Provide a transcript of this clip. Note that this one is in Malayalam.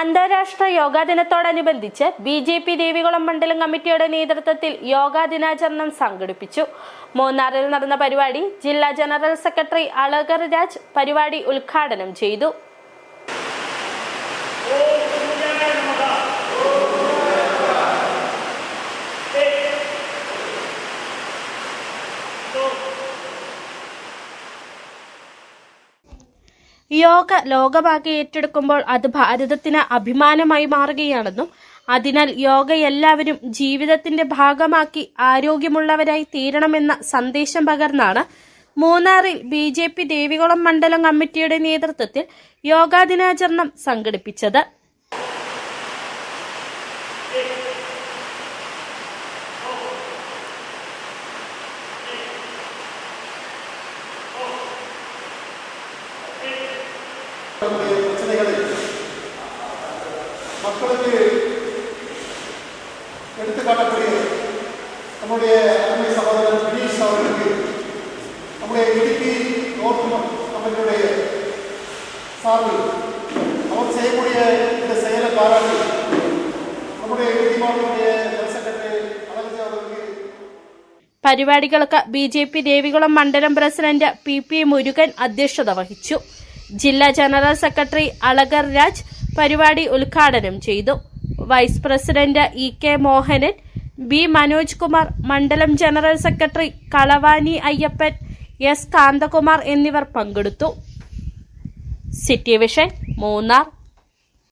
അന്താരാഷ്ട്ര യോഗാ ദിനത്തോടനുബന്ധിച്ച് BJP ദേവികുളം മണ്ഡലം കമ്മിറ്റിയുടെ നേതൃത്വത്തിൽ യോഗാ ദിനാചരണം സംഘടിപ്പിച്ചു. മൂന്നാറിൽ നടന്ന പരിപാടി ജില്ലാ ജനറൽ സെക്രട്ടറി അളകർ രാജ് പരിപാടി ഉദ്ഘാടനം ചെയ്തു. യോഗ ലോകമാകെ ഏറ്റെടുക്കുമ്പോൾ അത് ഭാരതത്തിന് അഭിമാനമായി മാറുകയാണെന്നും അതിനാൽ യോഗ എല്ലാവരും ജീവിതത്തിന്റെ ഭാഗമാക്കി ആരോഗ്യമുള്ളവരായി തീരണമെന്ന സന്ദേശം പകർന്നാണ് മൂന്നാറിൽ BJP ദേവികുളം മണ്ഡലം കമ്മിറ്റിയുടെ നേതൃത്വത്തിൽ യോഗാ ദിനാചരണം സംഘടിപ്പിച്ചത്. பிரச்சனைகளை மக்களுக்கு எடுத்துக்காட்டக்கூடிய நம்முடைய அருமை சகோதரர் தினேஷ் அவர்களுக்கு நம்முடைய இடுக்கி கவர்மெண்ட் அவர்களுடைய சார்பில் அவர் செய்யக்கூடிய இந்த செயலை பாராட்டி நம்முடைய இடுக்கி மாவட்டத்துடைய ஜெனரல் സെക്രട്ടറി അളകർ അവർക്ക് പരിപാടികൾക്ക് BJP ദേവികുളം മണ്ഡലം പ്രസിഡന്റ് PP മുരുകൻ അധ്യക്ഷത വഹിച്ചു. ജില്ലാ ജനറൽ സെക്രട്ടറി അളകർ രാജ് പരിപാടി ഉദ്ഘാടനം ചെയ്തു. Vice president EK Mohanan, B Manoj Kumar, മണ്ഡലം general secretary Kalavani Ayyappan, S Kanthakumar എന്നിവർ പങ്കെടുത്തു. City vision, Munnar.